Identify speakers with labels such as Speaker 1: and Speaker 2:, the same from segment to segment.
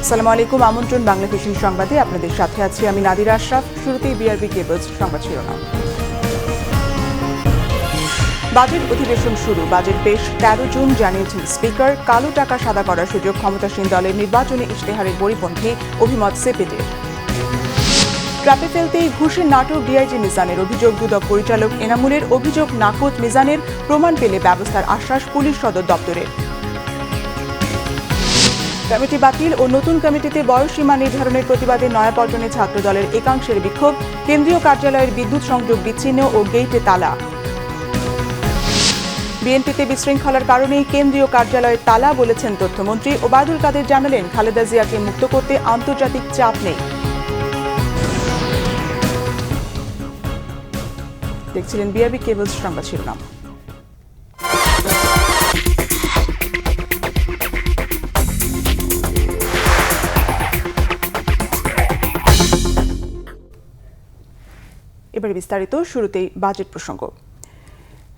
Speaker 1: আসসালামু আলাইকুম। আমন্ত্রণ বাংলা ভিশন সংবাদে আপনাদের সাথে আছি আমি নাদিরা আশরাফ। শুরুতেই বিআরবি কেবলস সংবাদ শিরোনাম। বাজেট অধিবেশন শুরু। বাজেট পেশ ১৩ জুন জানিয়েছেন স্পিকার। কালো টাকা সাদা করার সুযোগ ক্ষমতাসীন দলের নির্বাচনী ইশতেহারের পরিপন্থী অভিমত সিপিডির। ট্র্যাপে ফেলতেই ঘুষের নাটক ডিআইজি মিজানের অভিযোগ। দুদক পরিচালক এনামুলের অভিযোগ নাকচ। মিজানের প্রমাণ পেলে ব্যবস্থার আশ্বাস পুলিশ সদর দপ্তরের। কমিটি বাতিল ও নতুন কমিটিতে বয়সসীমা নির্ধারণের প্রতিবাদে নয়াপল্টনে ছাত্রদলের একাংশের বিক্ষোভ। কেন্দ্রীয় কার্যালয়ের বিদ্যুৎ সংযোগ বিচ্ছিন্ন ও গেইটে তালা। বিএনপিতে বিশৃঙ্খলার কারণেই কেন্দ্রীয় কার্যালয়ের তালা বলেছেন তথ্যমন্ত্রী। ওবায়দুল কাদের জানালেন, খালেদা জিয়াকে মুক্ত করতে আন্তর্জাতিক চাপ নেই। দেখছিলেন বিআরবি কেবলস সংবাদ শিরোনাম। এবারে বিস্তারিত। শুরুতেই বাজেট প্রসঙ্গ।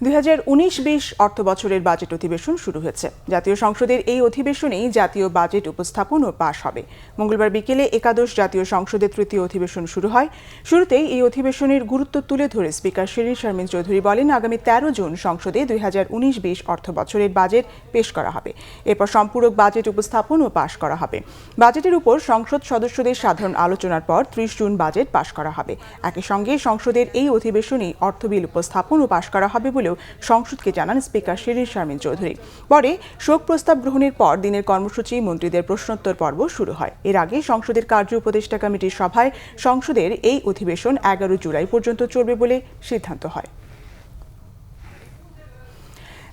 Speaker 1: ২০১৯-২০ অর্থ বছরের বাজেট অধিবেশন শুরু হয়েছে। জাতীয় সংসদের এই অধিবেশনেই জাতীয় বাজেট উপস্থাপন ও পাশ হবে। মঙ্গলবার বিকেলে একাদশ জাতীয় সংসদের তৃতীয় অধিবেশন শুরু হয়। শুরুতেই এই অধিবেশনের গুরুত্ব তুলে ধরে স্পিকার শিরীন শারমিন চৌধুরী বলেন, আগামী ১৩ জুন সংসদে ২০১৯-২০ অর্থ বছরের বাজেট পেশ করা হবে। এরপর সম্পূরক বাজেট উপস্থাপন ও পাশ করা হবে। বাজেটের উপর সংসদ সদস্যদের সাধারণ আলোচনার পর ৩০ জুন বাজেট পাশ করা হবে। একই সঙ্গে সংসদের এই অধিবেশনেই অর্থ বিল উপস্থাপন ও পাশ করা হবে বলে সংসদকে জানান স্পিকার শিরীন শারমিন চৌধুরী। পরে শোক প্রস্তাব গ্রহণের পর দিনের কর্মসূচি মন্ত্রীদের প্রশ্নোত্তর পর্ব শুরু হয়। এর আগে সংসদের কার্য উপদেষ্টা কমিটির সভায় সংসদের এই অধিবেশন ১১ জুলাই পর্যন্ত চলবে বলে সিদ্ধান্ত হয়।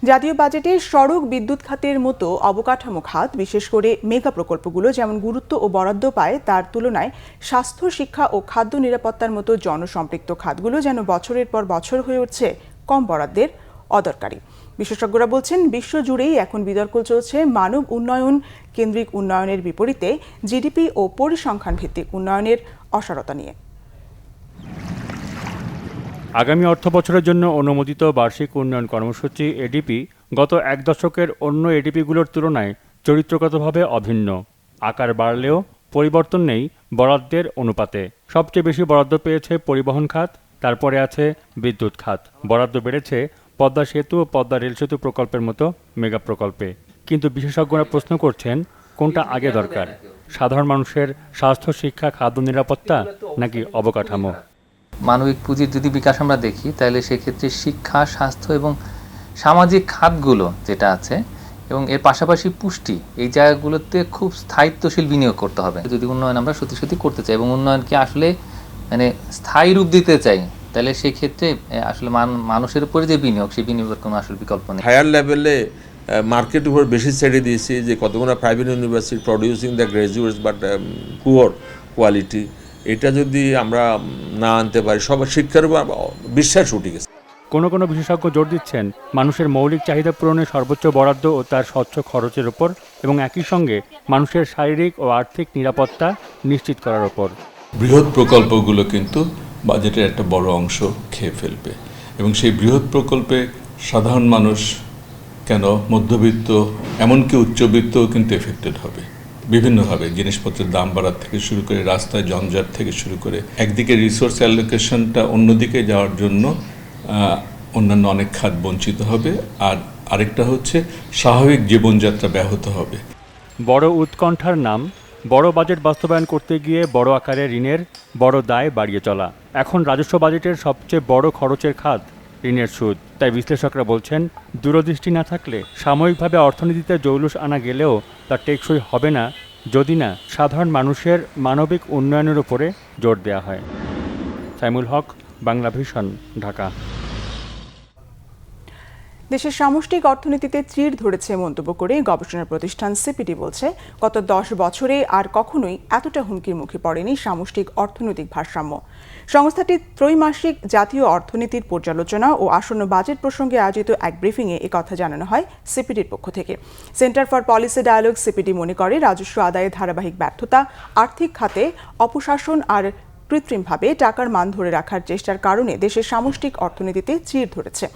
Speaker 1: জাতীয় বাজেটে সড়ক, বিদ্যুৎ খাতের মতো অবকাঠামো খাত, বিশেষ করে মেগা প্রকল্পগুলো যেমন গুরুত্ব ও বরাদ্দ পায়, তার তুলনায় স্বাস্থ্য, শিক্ষা ও খাদ্য নিরাপত্তার মতো জনসম্পৃক্ত খাতগুলো যেন বছরের পর বছর হয়ে উঠছে কম বরাদ্দের, অদরকারি। বিশেষজ্ঞরা বলছেন, বিশ্বজুড়েই এখন বিতর্ক চলছে মানব উন্নয়ন কেন্দ্রিক উন্নয়নের বিপরীতে জিডিপি ও পরিসংখ্যান ভিত্তিক উন্নয়নের অসারতা নিয়ে।
Speaker 2: আগামী অর্থ বছরের জন্য অনুমোদিত বার্ষিক উন্নয়ন কর্মসূচি এডিপি গত এক দশকের অন্য এডিপিগুলোর তুলনায় চরিত্রগতভাবে অভিন্ন। আকার বাড়লেও পরিবর্তন নেই বরাদ্দের অনুপাতে। সবচেয়ে বেশি বরাদ্দ পেয়েছে পরিবহন খাত, তারপরে আছে বিদ্যুৎ খাত। বরাদ্দ বেড়েছে পদ্মা সেতু ও পদ্মা রেল সেতু প্রকল্পের মতো মেগা প্রকল্পে। কিন্তু বিশেষজ্ঞরা প্রশ্ন করছেন, কোনটা আগে দরকার? সাধারণ মানুষের স্বাস্থ্য, শিক্ষা, খাদ্য নিরাপত্তা নাকি অবকাঠামো?
Speaker 3: মানবিক পুঁজির যদি বিকাশ আমরা দেখি, তাহলে সেক্ষেত্রে শিক্ষা, স্বাস্থ্য এবং সামাজিক খাতগুলো যেটা আছে এবং এর পাশাপাশি পুষ্টি, এই জায়গাগুলোতে খুব স্থায়িত্বশীল বিনিয়োগ করতে হবে। যদি উন্নয়ন আমরা সত্যি সত্যি করতে চাই এবং উন্নয়নকে আসলে স্থায়ী রূপ দিতে চাই, তাহলে সেক্ষেত্রে আসলে মানুষের উপরে যে বিনিয়োগ, সেই বিনিয়োগের কোনো আসলে বিকল্প নেই।
Speaker 4: হায়ার লেভেলে মার্কেট উপর বেশি ছেড়ে দিয়েছি যে কতগুলো private university producing the graduates but poor quality, এটা যদি আমরা না আনতে পারি, সবার শিক্ষার উপর বিশ্বাস উঠে গেছে।
Speaker 2: কোনো বিশেষজ্ঞ জোর দিচ্ছেন মানুষের মৌলিক চাহিদা পূরণে সর্বোচ্চ বরাদ্দ ও তার স্বচ্ছ খরচের ওপর, এবং একই সঙ্গে মানুষের শারীরিক ও আর্থিক নিরাপত্তা নিশ্চিত করার ওপর।
Speaker 5: বৃহৎ প্রকল্পগুলো কিন্তু বাজেটের একটা বড় অংশ খেয়ে ফেলবে, এবং সেই বৃহৎ প্রকল্পে সাধারণ মানুষ কেন, মধ্যবিত্ত এমনকি উচ্চবিত্তও কিন্তু এফেক্টেড হবে বিভিন্নভাবে। জিনিসপত্রের দাম বাড়ার থেকে শুরু করে রাস্তায় জঞ্জাট থেকে শুরু করে, একদিকে রিসোর্স অ্যালোকেশনটা অন্যদিকে যাওয়ার জন্য অন্যান্য অনেক খাত বঞ্চিত হবে, আর আরেকটা হচ্ছে স্বাভাবিক জীবনযাত্রা ব্যাহত হবে।
Speaker 2: বড় উৎকণ্ঠার নাম বড় বাজেট বাস্তবায়ন করতে গিয়ে বড় আকারে ঋণের বড় দায় বাড়িয়ে চলা। এখন রাজস্ব বাজেটের সবচেয়ে বড় খরচের খাত ঋণের সুদ। তাই বিশ্লেষকরা বলছেন, দূরদৃষ্টি না থাকলে সাময়িকভাবে অর্থনীতিতে জৌলুস আনা গেলেও তা টেকসই হবে না যদি না সাধারণ মানুষের মানবিক উন্নয়নের উপরে জোর দেওয়া হয়। সাইমুল হক, বাংলা ভিশন, ঢাকা।
Speaker 1: দেশের সামষ্টিক অর্থনীতিতে চিড় ধরেছে মন্তব্য করে গবেষণা প্রতিষ্ঠান সিপিডি বলছে, গত ১০ বছরে আর কখনোই এতটা হুমকির মুখে পড়েনি সামষ্টিক অর্থনৈতিক ভারসাম্য। সংস্থাটি ত্রৈমাসিক জাতীয় অর্থনীতির পর্যালোচনা ও আসন্ন বাজেট প্রসঙ্গে আয়োজিত এক ব্রিফিংয়ে একথা জানানো হয় সিপিডির পক্ষ থেকে। Centre for Policy Dialogue CPD মনে করে, রাজস্ব আদায়ে ধারাবাহিক ব্যর্থতা, আর্থিক খাতে অপশাসন আর কৃত্রিমভাবে টাকার মান ধরে রাখার চেষ্টার কারণে দেশের সামষ্টিক অর্থনীতিতে চির ধরেছে।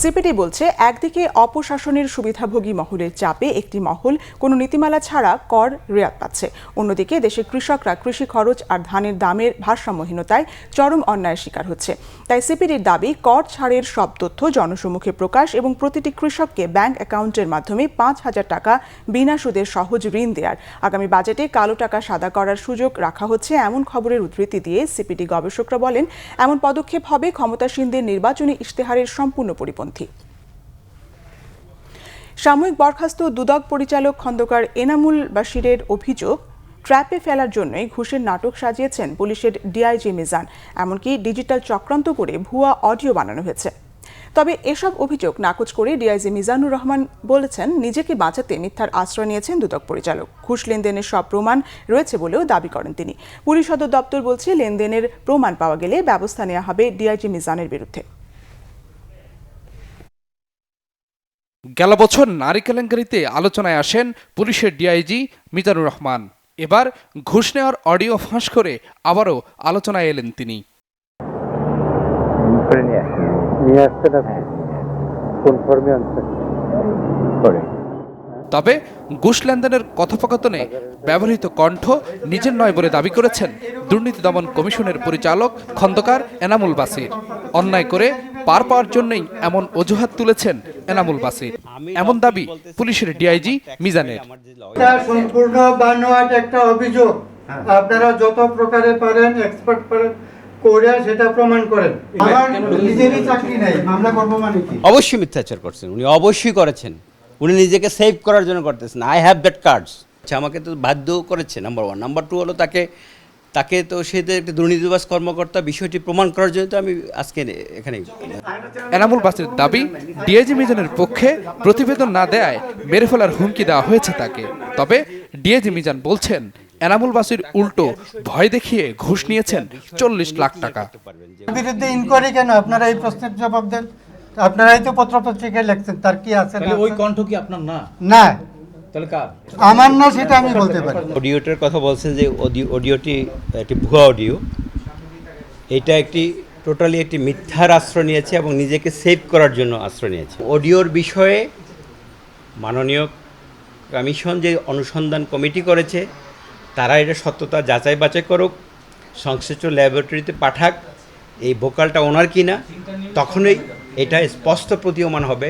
Speaker 1: সিপিডি বলছে, একদিকে অপশাসনের সুবিধাভোগী মহলের চাপে একটি মহল কোনো নীতিমালা ছাড়া কর রেয়াত পাচ্ছে, অন্যদিকে দেশের কৃষকরা কৃষি খরচ আর ধানের দামের ভারসাম্যহীনতায় চরম অন্যায়ের শিকার হচ্ছে। তাই সিপিডির দাবি, কর ছাড়ের সব তথ্য জনসম্মুখে প্রকাশ এবং প্রতিটি কৃষককে ব্যাংক অ্যাকাউন্টের মাধ্যমে 5,000 টাকা বিনা সুদের সহজ ঋণ দেওয়ার। আগামী বাজেটে কালো টাকা সাদা করার সুযোগ রাখা হচ্ছে এমন খবরের উদ্ধৃতি দিয়ে সিপিডি গবেষকরা বলেন, এমন পদক্ষেপ হবে ক্ষমতাসীনদের নির্বাচনী ইশতেহারের সম্পূর্ণ পরিপন্থী। সাময়িক বরখাস্ত দুদক পরিচালক খন্দকার এনামুল বাশিরের অভিযোগ, ট্র্যাপে ফেলার জন্যই ঘুষের নাটক সাজিয়েছেন পুলিশের ডিআইজি মিজান, এমনকি ডিজিটাল চক্রান্ত করে ভুয়া অডিও বানানো হয়েছে। তবে এসব অভিযোগ নাকচ করে ডিআইজি মিজানুর রহমান বলেছেন, নিজেকে বাঁচাতে মিথ্যার আশ্রয় নিয়েছেন দুদক পরিচালক। ঘুষ লেনদেনের সব প্রমাণ রয়েছে বলেও দাবি করেন তিনি। পুলিশ সদর দপ্তর বলছে, লেনদেনের প্রমাণ পাওয়া গেলে ব্যবস্থা নেওয়া হবে ডিআইজি মিজানের বিরুদ্ধে।
Speaker 6: গেল বছর নারী কেলেঙ্কারিতে আলোচনায় আসেন পুলিশের ডিআইজি মিজানুর রহমান। এবার ঘুষ নেওয়ার অডিও ফাঁস করে আবারও আলোচনায় এলেন তিনি। তবে ঘুষ লেনদেনের কথোপকথনে ব্যবহৃত কণ্ঠ নিজের নয় বলে দাবি করেছেন দুর্নীতি দমন কমিশনের পরিচালক খন্দকার এনামুল বাসির। অন্যায় করে পার পাওয়ার জন্যই এমন অজুহাত তুলেছেন এনামুল বাসির, এমন দাবি পুলিশের ডিআইজি মিজানের।
Speaker 7: সম্পূর্ণ বানোয়াট একটা অভিযোগ। আপনারা যত প্রকারে পারেন, এক্সপার্ট পারেন করে সেটা প্রমাণ করেন। আমার নিজেরই চাকরি নাই, মামলা করব মানে কি?
Speaker 8: অবশ্যই মিথ্যাচার করছেন উনি, অবশ্যই করেছেন। উনি নিজেকে সেভ করার জন্য করতেছেন। I have that cards. আমাকে তো বাধ্য করেছে, নাম্বার 1। নাম্বার 2 হলো তাকে তো সে একটা দুর্নীতিবাজ কর্মকর্তা, বিষয়টি প্রমাণ করার জন্য তো আমি আজকে এখানে।
Speaker 6: এনামুল বাসির দাবি, ডিআইজি মিজানের পক্ষে প্রতিবেদন না দেয়ায় মেরে ফেলার হুমকি দেওয়া হয়েছে তাকে। তবে ডিআইজি মিজান বলছেন, এনামুল বাসির উল্টো ভয় দেখিয়ে ঘুষ নিয়েছেন 40 লাখ টাকা।
Speaker 7: বিরুদ্ধে ইনকোয়ারি কেন? আপনারা এই প্রশ্নের জবাব দেন। আপনারাই তো পত্রপত্রিকায় লিখছেন, তার কি আছে?
Speaker 9: ওই কণ্ঠ কি আপনার না?
Speaker 7: না,
Speaker 9: তাহলে কার?
Speaker 7: আমার না, সেটা আমি বলতে পারি।
Speaker 8: অডিওটার কথা বলছেন যে অডিওটি একটি ভুয়া অডিও। এটা একটি টোটালি একটি মিথ্যার আশ্রয় নিয়েছে এবং নিজেকে সেভ করার জন্য আশ্রয় নিয়েছে। অডিওর বিষয়ে মাননীয় কমিশন যে অনুসন্ধান কমিটি করেছে, তারা এটা সত্যতা যাচাই বাছাই করুক, সংশ্লিষ্ট ল্যাবরেটরিতে পাঠাক, এই ভোকালটা ওনার কিনা, তখনই এটা স্পষ্ট প্রতীয়মান হবে,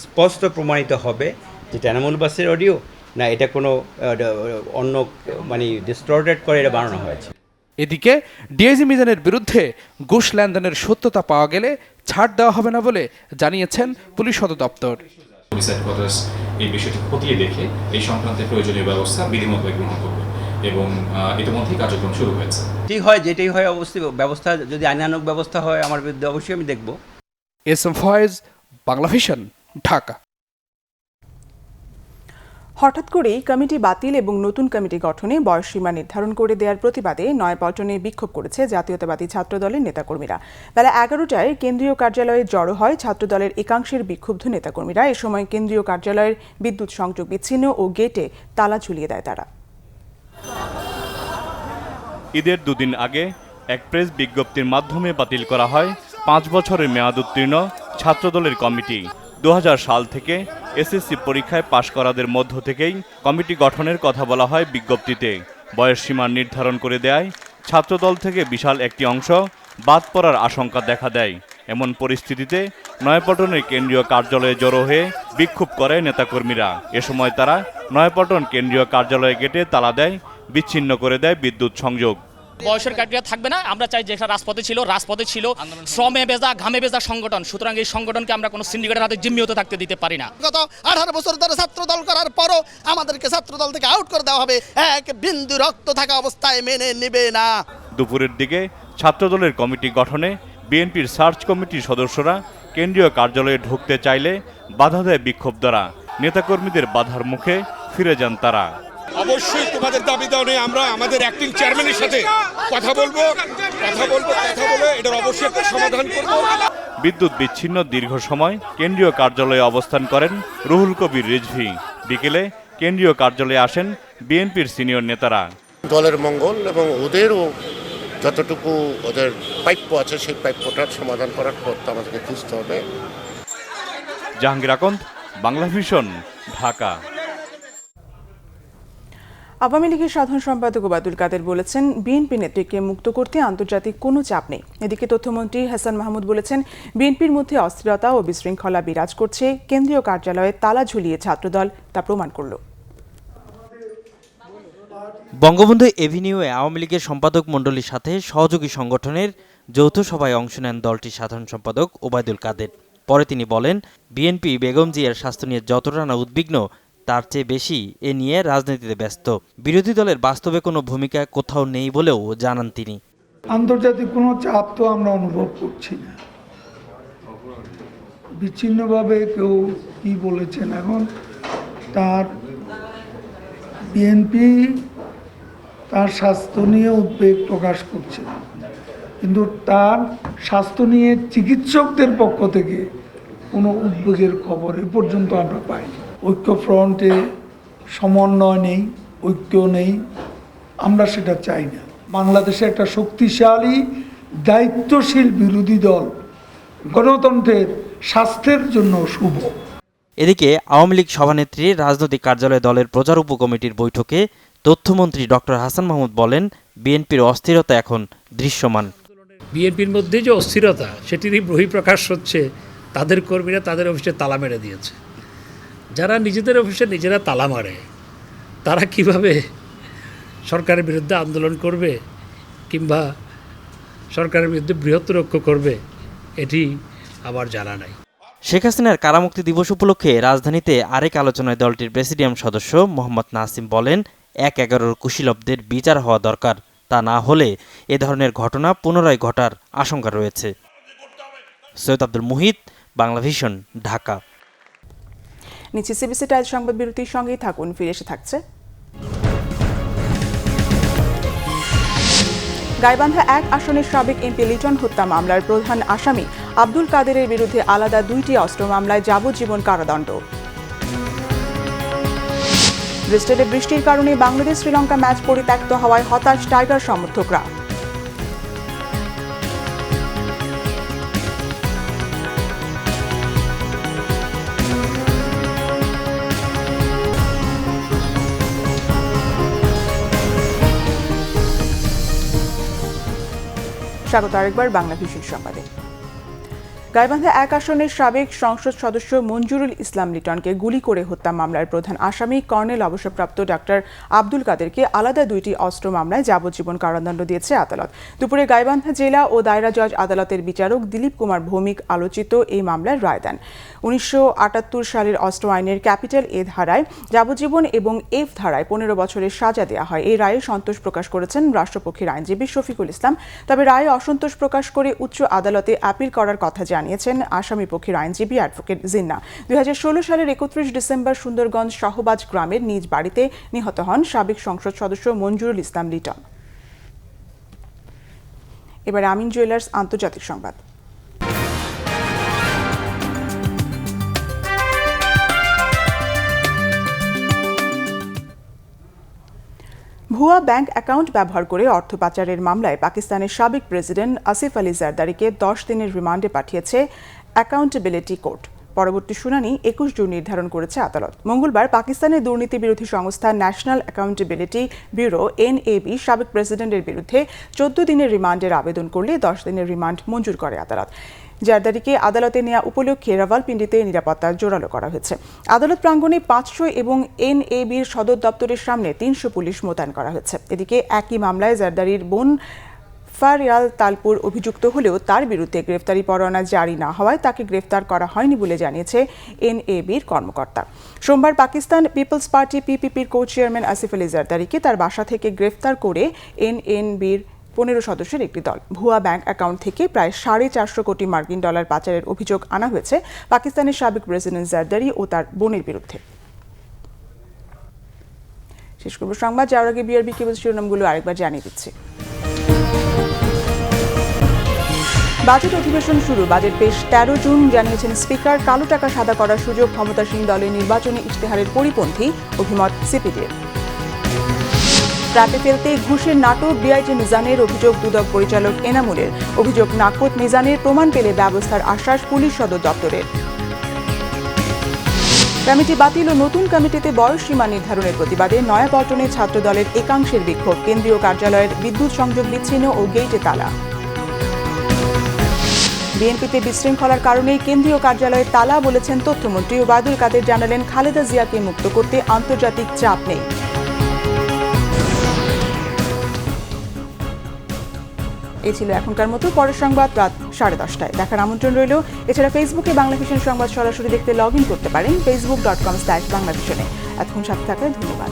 Speaker 8: স্পষ্ট প্রমাণিত হবে যে এনামুল বাসির অডিও না এটা কোনো অন্য ডিস্টর্টেড করে এটা বানানো হয়েছে।
Speaker 6: এদিকে ডিআইজি মিজানের বিরুদ্ধে ঘুষ লেনদেনের সত্যতা পাওয়া গেলে ছাড় দেওয়া হবে না বলে জানিয়েছেন পুলিশ সদর দপ্তর।
Speaker 10: এই বিষয়টি খতিয়ে দেখে এই সংক্রান্ত প্রয়োজনীয় ব্যবস্থা বিধিমত গ্রহণ করবে এবং ইতিমধ্যেই কার্যক্রম শুরু হয়েছে।
Speaker 8: যেটাই হয় অবশ্যই ব্যবস্থা, যদি আইনানুগ ব্যবস্থা হয় আমার বিরুদ্ধে, অবশ্যই আমি দেখব।
Speaker 6: এস.এম. ফয়েজ, বাংলা ভিশন, ঢাকা।
Speaker 1: হঠাৎ করেই কমিটি বাতিল এবং নতুন কমিটি গঠনে বয়সসীমা নির্ধারণ করে দেওয়ার প্রতিবাদে নয়াপল্টনে বিক্ষোভ করেছে জাতীয়তাবাদী ছাত্রদলের নেতাকর্মীরা। বেলা 11টায় কেন্দ্রীয় কার্যালয়ে জড়ো হয় ছাত্রদলের একাংশের বিক্ষুব্ধ নেতাকর্মীরা। এ সময় কেন্দ্রীয় কার্যালয়ের বিদ্যুৎ সংযোগ বিচ্ছিন্ন ও গেটে তালা ঝুলিয়ে দেয় তারা।
Speaker 2: ঈদের দুদিন আগে এক প্রেস বিজ্ঞপ্তির মাধ্যমে বাতিল করা হয় 5 বছরের মেয়াদ উত্তীর্ণ ছাত্রদলের কমিটি। 2000 সাল থেকে এসএসসি পরীক্ষায় পাশ করাদের মধ্য থেকেই কমিটি গঠনের কথা বলা হয় বিজ্ঞপ্তিতে। বয়সসীমা নির্ধারণ করে দেয় ছাত্রদল থেকে বিশাল একটি অংশ বাদ পড়ার আশঙ্কা দেখা দেয়। এমন পরিস্থিতিতে নয়াপল্টনের কেন্দ্রীয় কার্যালয়ে জড়ো হয়ে বিক্ষোভ করে নেতাকর্মীরা। এ সময় তারা নয়াপল্টন কেন্দ্রীয় কার্যালয়ে গেটে তালা দেয়, বিচ্ছিন্ন করে দেয় বিদ্যুৎ সংযোগ।
Speaker 11: বয়সের ক্রাইটেরিয়া থাকবে না। আমরা চাই যেটা রাজপথে ছিল শ্রমে বেজা ঘামে বেজা সংগঠন। সুতরাং এই সংগঠনকে আমরা কোনো সিন্ডিকেটের হাতে জিম্মি হতে থাকতে দিতে পারি না।
Speaker 12: গত 18 বছর ধরে ছাত্রদল করার পরও আমাদেরকে ছাত্রদল থেকে আউট করে দেওয়া হবে, এক বিন্দু রক্ত থাকা অবস্থায় মেনে নেবে না।
Speaker 2: দুপুরের দিকে ছাত্রদলের কমিটি গঠনে বিএনপির সার্চ কমিটির সদস্যরা কেন্দ্রীয় কার্যালয়ে ঢুকতে চাইলে বাধা দেয় বিক্ষোভকারীরা। নেতাকর্মীদের বাধার মুখে ফিরে যান তারা।
Speaker 13: অবশ্যই তোমাদের দাবি দাও নেই, আমরা আমাদের অ্যাক্টিং চেয়ারম্যানের সাথে কথা বলবো, বলে এটার অবশ্যই একটা সমাধান করব।
Speaker 2: বিদ্যুৎ বিচ্ছিন্ন দীর্ঘ সময় কেন্দ্রীয় কার্যালয়ে অবস্থান করেন রুহুল কবির রিজভী। বিকেলে কেন্দ্রীয় কার্যালয়ে আসেন বিএনপির সিনিয়র নেতারা।
Speaker 14: দলের মঙ্গল এবং ওদেরও যতটুকু ওদের প্রাপ্য আছে সেই প্রাপ্যটার সমাধান করার পথ আমাদেরকে খুঁজতে হবে।
Speaker 15: জাহাঙ্গীর আকন্দ, বাংলা ভিশন, ঢাকা।
Speaker 1: আওয়ামী লীগের সাধারণ সম্পাদক ওবায়দুল কাদের বলেছেন, বিএনপি নেত্রীকে মুক্ত করতে আন্তর্জাতিক কোনো চাপ নেই। এদিকে তথ্যমন্ত্রী হাসান মাহমুদ বলেছেন, বিএনপির মধ্যে অস্থিরতা ও বিশৃঙ্খলা বিরাজ করছে, কেন্দ্রীয় কার্যালয়ে তালা ঝুলিয়ে ছাত্রদল তা প্রমাণ করল।
Speaker 16: বঙ্গবন্ধু এভিনিউয়ে আওয়ামী লীগের সম্পাদক মণ্ডলীর সাথে সহযোগী সংগঠনের যৌথ সভায় অংশ নেন দলটির সাধারণ সম্পাদক ওবায়দুল কাদের। পরে তিনি বলেন, বিএনপি বেগম জিয়ার স্বাস্থ্য নিয়ে যতটা না উদ্বিগ্ন তার চেয়ে বেশি এ নিয়ে রাজনীতিতে ব্যস্ত। বিরোধী দলের বাস্তবে কোনো ভূমিকা কোথাও নেই বলেও জানান তিনি।
Speaker 17: আন্তর্জাতিক কোনো চাপ তো আমরা অনুভব করছি না। বিচ্ছিন্নভাবে কেউ কি বলেছেন, এখন তার বিএনপি তার স্বাস্থ্য নিয়ে উদ্বেগ প্রকাশ করছে, কিন্তু তার স্বাস্থ্য নিয়ে চিকিৎসকদের পক্ষ থেকে কোনো উদ্বেগের খবর এ পর্যন্ত আমরা পাইনি। ঐক্য ফ্রন্টে সমন্বয় নেই, ঐক্য নেই, আমরা সেটা চাই না। বাংলাদেশে একটা শক্তিশালী দায়িত্বশীল বিরোধী দল গণতন্ত্রের স্বাস্থ্যের জন্য শুভ।
Speaker 16: এদিকে আওয়ামী লীগ সভানেত্রী রাজনৈতিক কার্যালয়ে দলের প্রচার উপকমিটির বৈঠকে তথ্যমন্ত্রী ডক্টর হাসান মাহমুদ বলেন, বিএনপির অস্থিরতা এখন দৃশ্যমান।
Speaker 18: বিএনপির মধ্যে যে অস্থিরতা সেটিরই বহিঃপ্রকাশ হচ্ছে তাদের কর্মীরা তাদের অফিসে তালা মেরে দিয়েছে। যারা নিজেদের অফিসে নিজেরা তালা মারে তারা কিভাবে সরকারের বিরুদ্ধে আন্দোলন করবে কিংবা সরকারের বিরুদ্ধে বৃহত্তর ঐক্য করবে এটি আমার জানা নাই।
Speaker 16: শেখ হাসিনার কারামুক্তি দিবস উপলক্ষে রাজধানীতে আরেক আলোচনায় দলটির প্রেসিডিয়াম সদস্য মোহাম্মদ নাসিম বলেন, ১/১১ কুশীলবদের বিচার হওয়া দরকার, তা না হলে এ ধরনের ঘটনা পুনরায় ঘটার আশঙ্কা রয়েছে। সৈয়দ আব্দুল মুহিত, বাংলা ভিশন, ঢাকা।
Speaker 1: নিচে সিবিসি টাইলস সংবাদ বিরতির সঙ্গেই থাকুন, ফিরে এসে থাকছে। গাইবান্ধা ১ আসনের সাবেক এমপি লিটন হত্যা মামলার প্রধান আসামি আব্দুল কাদেরের বিরুদ্ধে আলাদা ২টি অস্ত্র মামলায় যাবজ্জীবন কারাদণ্ড। ব্রিস্টেলে বৃষ্টির কারণে বাংলাদেশ শ্রীলঙ্কা ম্যাচ পরিত্যক্ত হওয়ায় হতাশ টাইগার সমর্থকরা। স্বাগত আরেকবার বাংলা ভিশন সংবাদে। গাইবান্ধা ১ আসনের সাবেক সংসদ সদস্য মঞ্জুরুল ইসলাম লিটনকে গুলি করে হত্যা মামলার প্রধান আসামি কর্নেল অবসরপ্রাপ্ত ডাক্তার আব্দুল কাদেরকে আলাদা ২টি অস্ত্র মামলায় যাবজ্জীবন কারাদণ্ড দিয়েছে আদালত। দুপুরে গাইবান্ধা জেলা ও দায়রা জজ আদালতের বিচারক দিলীপ কুমার ভৌমিক আলোচিত এই মামলার রায় দেন। ১৯৭৮ সালের অস্ত্র আইনের ক্যাপিটাল এ ধারায় যাবজ্জীবন এবং এফ ধারায় ১৫ বছরের সাজা দেওয়া হয়। এই রায়ে সন্তোষ প্রকাশ করেছেন রাষ্ট্রপক্ষের আইনজীবী শফিকুল ইসলাম। তবে রায়ে অসন্তোষ প্রকাশ করে উচ্চ আদালতে আপিল করার কথা জানিয়েছেন আসামি পক্ষের আইনজীবী অ্যাডভোকেট জিন্না। ২০১৬ সালের ৩১ ডিসেম্বর সুন্দরগঞ্জ শাহবাজ গ্রামের নিজ বাড়িতে নিহত হন সাবেক সংসদ সদস্য মঞ্জুরুল ইসলাম লিটন। এবার আমিন জুয়েলার্স আন্তর্জাতিক সংবাদ। ভুয়া ব্যাংক অ্যাকাউন্ট ব্যবহার করে অর্থ পাচারের মামলায় পাকিস্তানের সাবেক প্রেসিডেন্ট আসিফ আলী জারদারিকে ১০ দিনের রিমান্ডে পাঠিয়েছে অ্যাকাউন্টেবিলিটি কোর্ট। পরবর্তী শুনানি ২১ জুন নির্ধারণ করেছে আদালত। মঙ্গলবার পাকিস্তানের দুর্নীতি বিরোধী সংস্থা ন্যাশনাল অ্যাকাউন্টেবিলিটি ব্যুরো এনএবি সাবেক প্রেসিডেন্টের বিরুদ্ধে ১৪ দিনের রিমান্ডের আবেদন করলে ১০ দিনের রিমান্ড মঞ্জুর করে আদালত। জারদারিকে আদালতে নেওয়া উপলক্ষে রাওয়ালপিন্ডিতে নিরাপত্তা জোরালো করা হয়েছে। আদালত প্রাঙ্গণে ৫০০ এবং এনএবির সদর দপ্তরের সামনে ৩০০ পুলিশ মোতায়েন করা হয়েছে। এদিকে একই মামলায় জারদারির বোন ফারিয়াল তালপুর অভিযুক্ত হলেও তার বিরুদ্ধে গ্রেফতারি পরোয়ানা জারি না হওয়ায় তাকে গ্রেফতার করা হয়নি বলে জানিয়েছে এনএবির কর্মকর্তা। সোমবার পাকিস্তান পিপলস পার্টি পিপিপির কো চেয়ারম্যান আসিফ আলী জারদারিকে তার বাসা থেকে গ্রেফতার করে এনএনবির ১৫ সদস্যের একটি দল। ভুয়া ব্যাংক অ্যাকাউন্ট থেকে প্রায় $৪৫০ কোটি মার্কিন ডলার পাচারের অভিযোগ আনা হয়েছে পাকিস্তানের সাবেক প্রেসিডেন্ট জারদারি ও তার বোনের বিরুদ্ধে। শেষ করব সংবাদ, যাওয়ার আগে বিআরবি কেবল শিরোনামগুলো আরেকবার জানিয়ে দিচ্ছি। বাজেট অধিবেশন শুরু, বাজেট পেশ ১৩ জুন, জানিয়েছেন স্পিকার। কালো টাকা সাদা করার সুযোগ ক্ষমতাসীন দলের নির্বাচনী ইশতেহারের পরিপন্থী, অভিমত সিপিডির। ট্র্যাপে ফেলতে ঘুষের নাটক ডিআইজি মিজানের অভিযোগ দুদক পরিচালক এনামুলের। অভিযোগ নাকচ মিজানের, প্রমাণ পেলে ব্যবস্থার আশ্বাস পুলিশ সদর দপ্তরের। কমিটি বাতিল ও নতুন কমিটিতে বয়স সীমা নির্ধারণের প্রতিবাদে নয়াপল্টনে ছাত্রদলের একাংশের বিক্ষোভ। কেন্দ্রীয় কার্যালয়ের বিদ্যুৎ সংযোগ বিচ্ছিন্ন ও গেইটে তালা। বিএনপিতে বিশৃঙ্খলার কারণেই কেন্দ্রীয় কার্যালয়ে তালা বলেছেন তথ্যমন্ত্রী ওবায়দুল কাদের। জানালেন, খালেদা জিয়াকে মুক্ত করতে আন্তর্জাতিক চাপ নেই। এই ছিল এখনকার মতো। পরের সংবাদ রাত 10:30টায় দেখার আমন্ত্রণ রইল। এছাড়া ফেসবুকে বাংলাভিশন সংবাদ সরাসরি দেখতে লগ ইন করতে পারেন facebook.com/বাংলাভিশনে। এতক্ষণ সাথে থাকায় ধন্যবাদ।